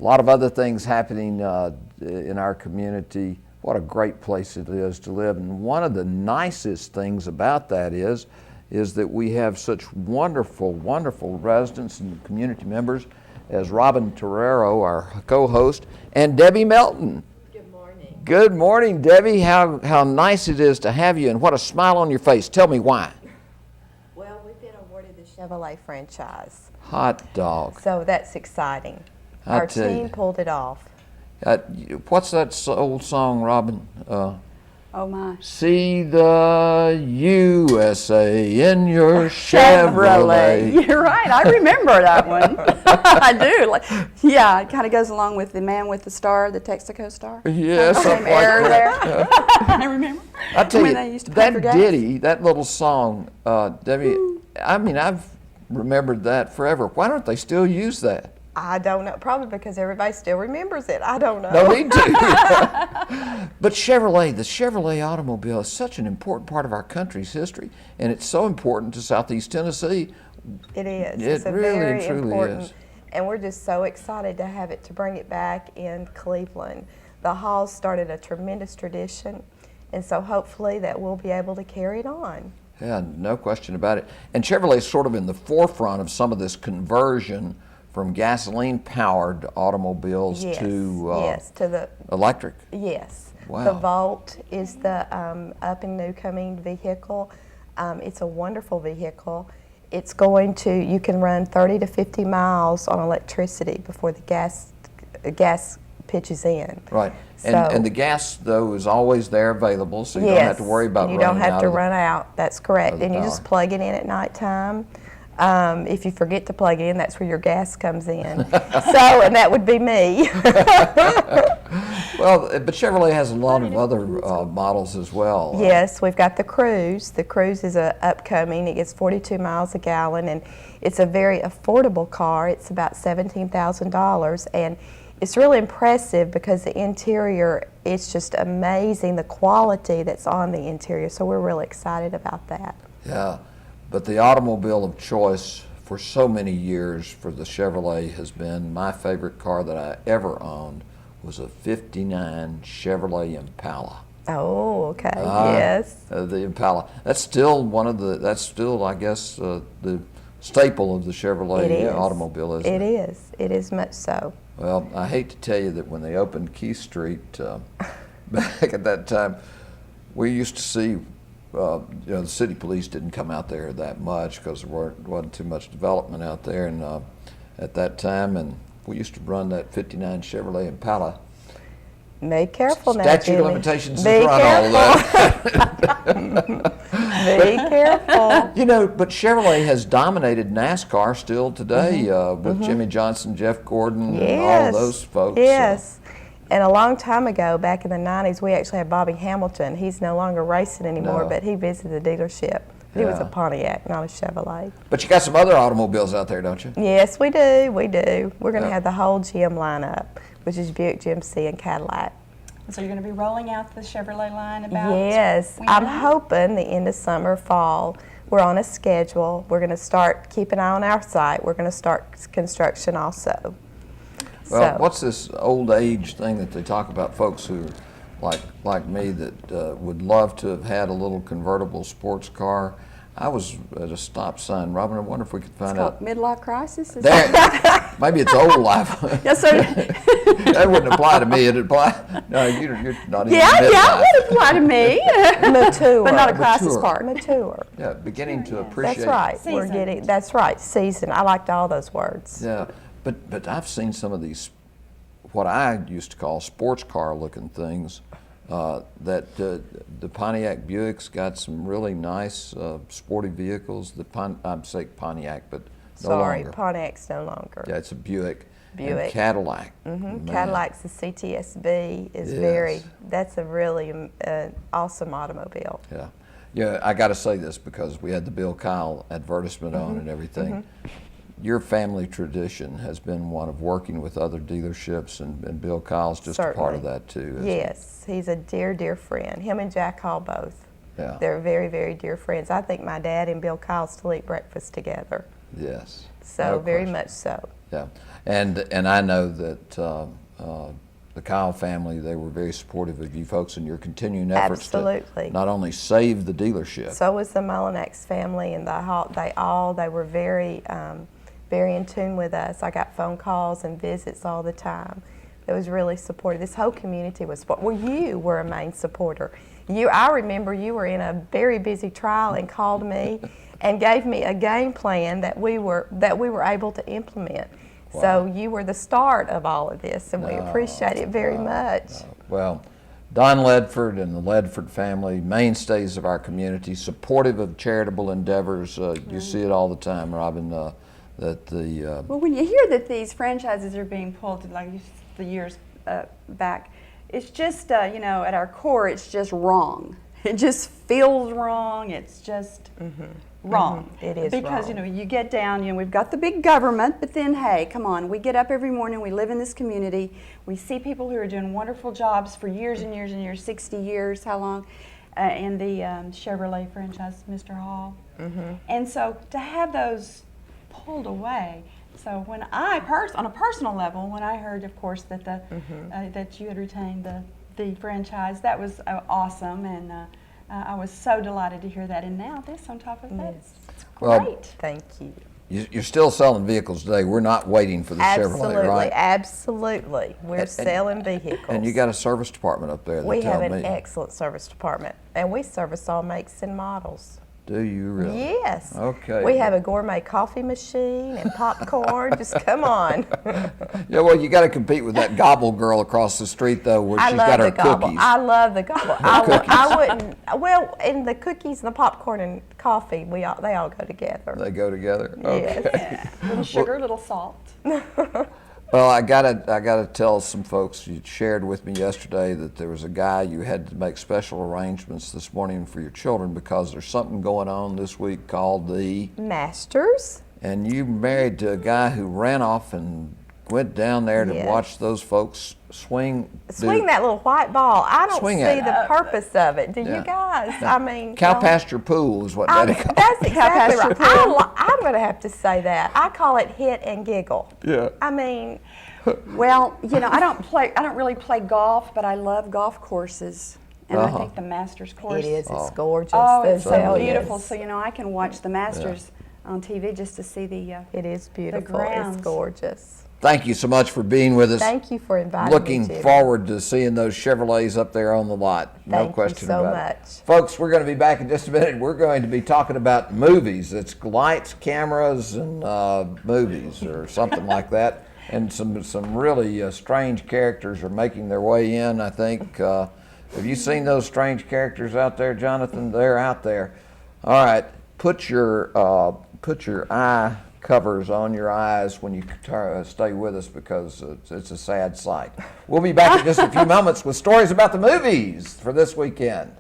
a lot of other things happening in our community. What a great place it is to live. And one of the nicest things about that is that we have such wonderful, wonderful residents and community members as Robin Torero, our co-host, and Debbie Melton. Good morning. Good morning, Debbie. How nice it is to have you, and what a smile on your face. Tell me why. Well, we've been awarded the Chevrolet franchise. Hot dog. So that's exciting. I Our tell team you. pulled it off. What's that old song, Robin? Oh my. See the USA in your Chevrolet. You're right. I remember that one. I do. Yeah, it kind of goes along with the man with the star, the Texaco star. Yes, Same error there. I remember. I tell when you, they used to pay for that gas. ditty, that little song, Debbie, I mean, I've remembered that forever. Why don't they still use that? I don't know. Probably because everybody still remembers it. I don't know. No need to. But Chevrolet, the Chevrolet automobile is such an important part of our country's history, and it's so important to Southeast Tennessee. It is. It It's a really very and truly important, is. and we're just so excited to have it, to bring it back in Cleveland. The Hall started a tremendous tradition, and so hopefully that we'll be able to carry it on. Yeah, no question about it. And Chevrolet's sort of in the forefront of some of this conversion from gasoline-powered automobiles Yes, to yes, to the electric. Yes. Wow. The Volt is the up and new coming vehicle. It's a wonderful vehicle. It's going to, you can run 30 to 50 miles on electricity before the gas pitches in. Right. So, And the gas, though, is always there available, so you don't have to worry about you running don't have out to of the- run out. That's correct. of the And you just power. plug it in at nighttime. If you forget to plug it in, that's where your gas comes in. So, and that would be me. Well, but Chevrolet has a lot of other models as well. Yes, we've got the Cruze. The Cruze is upcoming. It gets 42 miles a gallon, and it's a very affordable car. It's about $17,000, and it's really impressive because the interior, it's just amazing, the quality that's on the interior. So we're really excited about that. Yeah, but the automobile of choice for so many years for the Chevrolet has been my favorite car that I ever owned was a '59 Chevrolet Impala. Oh, okay. Yes. The Impala. That's still I guess, the staple of the It Chevrolet is. automobile, isn't it? It is. It is much so. Well, I hate to tell you that when they opened Keith Street back at that time, we used to see, the city police didn't come out there that much because there wasn't too much development out there, and at that time, and we used to run that '59 Chevrolet Impala. Be careful now, Statute of Jimmy. limitations Be is run all careful. that. Be careful. You know, but Chevrolet has dominated NASCAR still today with Jimmy Johnson, Jeff Gordon, and all of those folks. Yes. And a long time ago, back in the 90s, we actually had Bobby Hamilton. He's no longer racing anymore, No. but he visited the dealership. He was a Yeah. Pontiac, not a Chevrolet. But you got some other automobiles out there, don't you? Yes, we do. We do. We're going to Yeah. have the whole GM lineup, which is Buick, GMC, and Cadillac. So you're going to be rolling out the Chevrolet line about? Yes. when I'm you're done? hoping the end of summer, fall. We're on a schedule. We're going to start, keep an eye on our site. We're going to start construction also. Well, So- what's this old age thing that they talk about, folks who like me that would love to have had a little convertible sports car? I was at a stop sign, Robin. I wonder if we could It's find called out. midlife crisis. Is There, that- maybe it's old life. Yes, sir. That wouldn't apply to me. It'd apply. No, you're not even. Yeah, midlife. it would apply to me. Mature. But not a crisis Mature. part. Mature. Yeah, beginning to appreciate. That's right. We're Seasoned. getting. That's right. Seasoned. I liked all those words. Yeah, but I've seen some of these, what I used to call sports car looking things. That the Pontiac Buick's got some really nice sporty vehicles. I'm saying Pontiac, but no Sorry, longer. Pontiac's no longer. Yeah, it's a Buick. And Buick. Cadillac. Man. Cadillac's the CTSV is Yes. very. That's a really awesome automobile. Yeah. Yeah, I got to say this because we had the Bill Kyle advertisement on and everything. Your family tradition has been one of working with other dealerships, and Bill Kyle's just a part of Certainly. that too. Isn't Yes, he's a dear, dear friend. Him and Jack Hall both. Yeah. They're very, very dear friends. I think my dad and Bill Kyle still eat breakfast together. Yes. So No very question. much so. Yeah, and I know that the Kyle family, they were very supportive of you folks in your continuing efforts Absolutely. to not only save the dealership. So was the Mullinax family, and they were very, very in tune with us. I got phone calls and visits all the time. It was really supportive. This whole community was supportive. Well, you were a main supporter. I remember you were in a very busy trial and called me and gave me a game plan that we were able to implement. Wow. So you were the start of all of this, and we appreciate it very much. Well, Don Ledford and the Ledford family, mainstays of our community, supportive of charitable endeavors. You see it all the time, Robin. Well, when you hear that these franchises are being pulled, like the years back, it's just, at our core, it's just wrong. It just feels wrong. It's just wrong. It is because, wrong. you get down, we've got the big government, but then, hey, come on, we get up every morning, we live in this community, we see people who are doing wonderful jobs for years and years and years, 60 years, how long, in the Chevrolet franchise, Mr. Hall. And so to have those pulled away, so when on a personal level, when I heard, of course, that that you had retained the franchise, that was awesome, and I was so delighted to hear that. And now this on top of that, it's Well, great. Thank you. you're still selling vehicles today. We're not waiting for the Chevrolet, right? Absolutely. We're selling vehicles. And you got a service department up there. We they tell have an me. excellent service department, and we service all makes and models. Do you really? Yes. Okay. We have a gourmet coffee machine and popcorn. Just come on. Yeah, well, you got to compete with that gobble girl across the street, though, where she's got her cookies. I love the gobble. I wouldn't. Well, and the cookies and the popcorn and coffee, they all go together. They go together. Yes. Okay. Little sugar, little salt. Well, I gotta tell some folks. You shared with me yesterday that there was a guy you had to make special arrangements this morning for your children because there's something going on this week called the. Masters. And you married to a guy who ran off and went down there to Yes. watch those folks swing Swing that little white ball. I don't Swing see at it. the purpose of it. Do Yeah. you guys? I mean, Cow well, pasture pool is what Daddy calls it. that's exactly pasture right. I'm going to have to say that. I call it hit and giggle. Yeah. I mean, Well, I don't really play golf, but I love golf courses. And I think the Masters course. it is. It's gorgeous. Oh, The it's so Zell beautiful. is. So, I can watch the Masters on TV just to see the It is beautiful. grounds. It's gorgeous. Thank you so much for being with us. Thank you for inviting Looking me, Jimmy. forward to seeing those Chevrolets up there on the lot. No Thank you question so about much. it. Folks, we're going to be back in just a minute. We're going to be talking about movies. It's lights, cameras, and movies or something like that. And some really strange characters are making their way in, I think. Have you seen those strange characters out there, Jonathan? They're out there. All right, put your eye covers on your eyes when you stay with us because it's a sad sight. We'll be back in just a few moments with stories about the movies for this weekend.